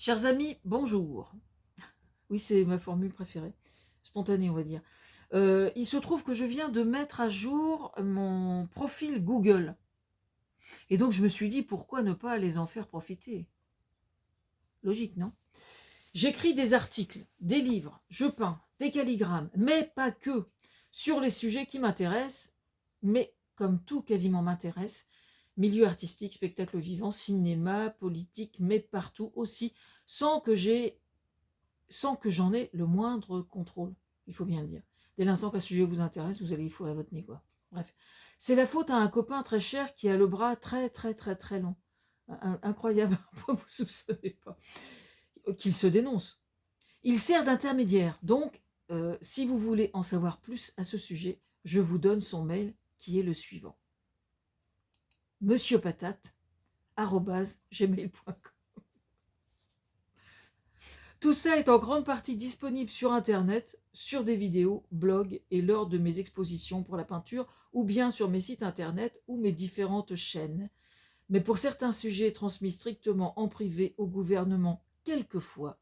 Chers amis, bonjour. Oui, c'est ma formule préférée. Spontanée, on va dire. Il se trouve que je viens de mettre à jour mon profil Google. Et donc, je me suis dit, pourquoi ne pas les en faire profiter? Logique, non? J'écris des articles, des livres, je peins, des calligrammes, mais pas que, sur les sujets qui m'intéressent, mais comme tout quasiment m'intéresse, milieu artistique, spectacle vivant, cinéma, politique, mais partout aussi, sans que j'ai sans que j'en ai le moindre contrôle, il faut bien le dire. Dès l'instant qu'un sujet vous intéresse, vous allez y fourrer votre nez, quoi. Bref, c'est la faute à un copain très cher qui a le bras très très très très long. Incroyable, vous ne soupçonnez pas. Qu'il se dénonce. Il sert d'intermédiaire, donc si vous voulez en savoir plus à ce sujet, je vous donne son mail qui est le suivant. monsieurpatate@gmail.com. Tout ça est en grande partie disponible sur Internet, sur des vidéos, blogs et lors de mes expositions pour la peinture, ou bien sur mes sites Internet ou mes différentes chaînes. Mais pour certains sujets transmis strictement en privé au gouvernement, quelquefois,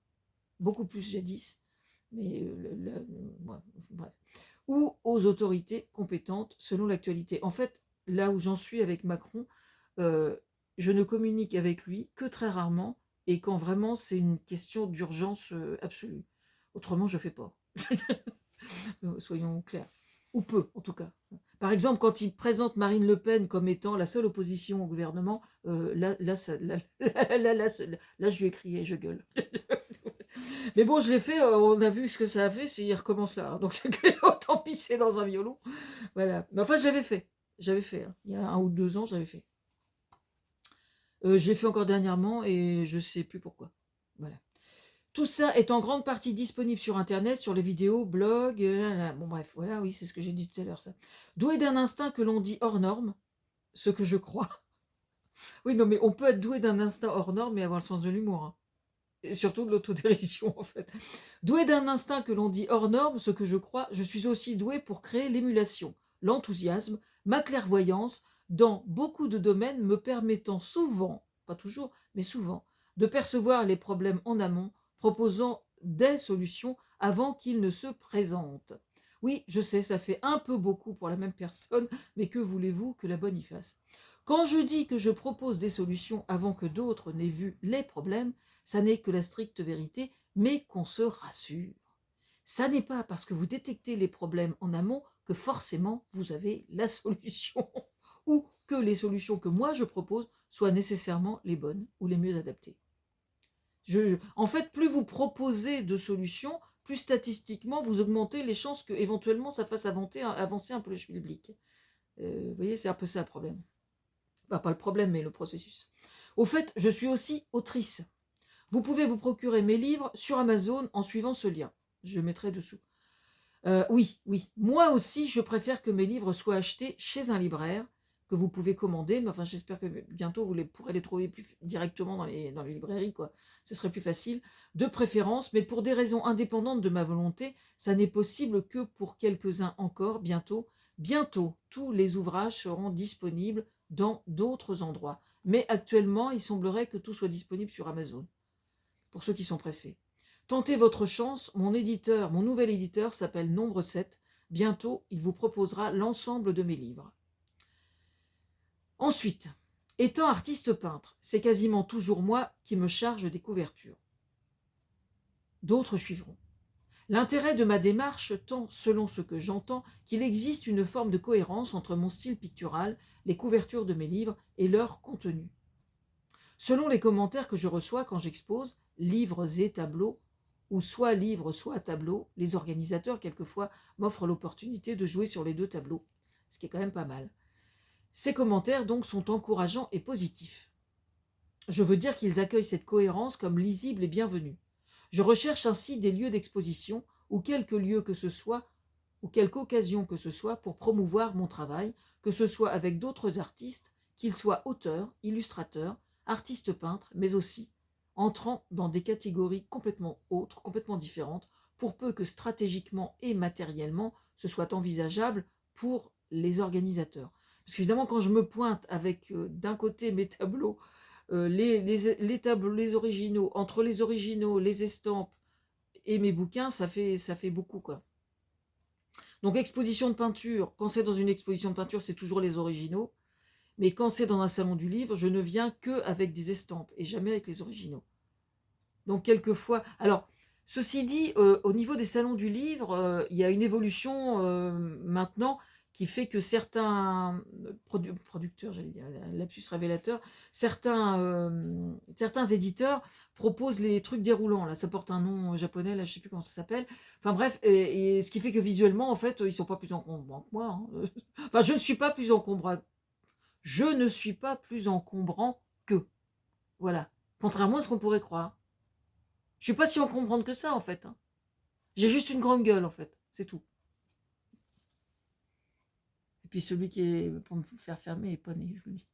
beaucoup plus jadis, mais bref, ou aux autorités compétentes selon l'actualité. En fait, là où j'en suis avec Macron, je ne communique avec lui que très rarement et quand vraiment c'est une question d'urgence absolue. Autrement, je ne fais pas. Soyons clairs. Ou peu, en tout cas. Par exemple, quand il présente Marine Le Pen comme étant la seule opposition au gouvernement, là, je lui ai crié, je gueule. Mais bon, je l'ai fait, on a vu ce que ça a fait, il recommence là. Donc c'est autant pisser dans un violon. Voilà. Mais enfin, j'avais fait. Hein. Il y a 1 ou 2 ans, j'avais fait. Je l'ai fait encore dernièrement et je ne sais plus pourquoi. Voilà. Tout ça est en grande partie disponible sur Internet, sur les vidéos, blogs, bon bref, voilà, oui, c'est ce que j'ai dit tout à l'heure, ça. Doué d'un instinct que l'on dit hors norme, ce que je crois. Oui, non, mais on peut être doué d'un instinct hors norme et avoir le sens de l'humour. Hein. Et surtout de l'autodérision, en fait. Doué d'un instinct que l'on dit hors norme, ce que je crois, je suis aussi doué pour créer l'émulation, l'enthousiasme, ma clairvoyance, dans beaucoup de domaines me permettant souvent, pas toujours, mais souvent, de percevoir les problèmes en amont, proposant des solutions avant qu'ils ne se présentent. Oui, je sais, ça fait un peu beaucoup pour la même personne, mais que voulez-vous que la bonne y fasse? Quand je dis que je propose des solutions avant que d'autres n'aient vu les problèmes, ça n'est que la stricte vérité, mais qu'on se rassure. Ça n'est pas parce que vous détectez les problèmes en amont que forcément vous avez la solution, ou que les solutions que moi je propose soient nécessairement les bonnes ou les mieux adaptées. En fait, plus vous proposez de solutions, plus statistiquement vous augmentez les chances que éventuellement ça fasse avancer un peu le schmilblick. Vous voyez, c'est un peu ça le problème. Enfin, pas le problème, mais le processus. Au fait, je suis aussi autrice. Vous pouvez vous procurer mes livres sur Amazon en suivant ce lien. Je le mettrai dessous. Oui, moi aussi, je préfère que mes livres soient achetés chez un libraire, que vous pouvez commander, mais enfin, j'espère que bientôt vous pourrez les trouver plus directement dans les librairies, quoi. Ce serait plus facile, de préférence, mais pour des raisons indépendantes de ma volonté, ça n'est possible que pour quelques-uns encore, bientôt. Bientôt, tous les ouvrages seront disponibles dans d'autres endroits. Mais actuellement, il semblerait que tout soit disponible sur Amazon, pour ceux qui sont pressés. Tentez votre chance, mon nouvel éditeur s'appelle Nombre 7. Bientôt, il vous proposera l'ensemble de mes livres. Ensuite, étant artiste peintre, c'est quasiment toujours moi qui me charge des couvertures. D'autres suivront. L'intérêt de ma démarche tend, selon ce que j'entends, qu'il existe une forme de cohérence entre mon style pictural, les couvertures de mes livres et leur contenu. Selon les commentaires que je reçois quand j'expose, livres et tableaux, ou soit livres, soit tableaux, les organisateurs, quelquefois, m'offrent l'opportunité de jouer sur les 2 tableaux, ce qui est quand même pas mal. Ces commentaires, donc, sont encourageants et positifs. Je veux dire qu'ils accueillent cette cohérence comme lisible et bienvenue. Je recherche ainsi des lieux d'exposition, ou quelques lieux que ce soit, ou quelque occasion que ce soit, pour promouvoir mon travail, que ce soit avec d'autres artistes, qu'ils soient auteurs, illustrateurs, artistes peintres, mais aussi entrant dans des catégories complètement autres, complètement différentes, pour peu que stratégiquement et matériellement ce soit envisageable pour les organisateurs. Parce qu'évidemment, quand je me pointe avec d'un côté mes tableaux, les tableaux, les originaux, entre les originaux, les estampes et mes bouquins, ça fait beaucoup, quoi. Donc exposition de peinture, quand c'est dans une exposition de peinture, c'est toujours les originaux. Mais quand c'est dans un salon du livre, je ne viens que avec des estampes et jamais avec les originaux. Donc quelquefois, alors ceci dit, au niveau des salons du livre, il y a une évolution maintenant qui fait que certains producteurs, j'allais dire, lapsus révélateur, certains éditeurs proposent les trucs déroulants. Là, ça porte un nom japonais, là, je sais plus comment ça s'appelle. Enfin bref, et ce qui fait que visuellement, en fait, ils sont pas plus encombrants que moi, hein. Enfin, je ne suis pas plus encombrant. Je ne suis pas plus encombrant qu'eux. Voilà. Contrairement à ce qu'on pourrait croire. Je suis pas si encombrante que ça, en fait, hein. J'ai juste une grande gueule, en fait. C'est tout. Et puis celui qui est pour me faire fermer est pas né, je vous dis.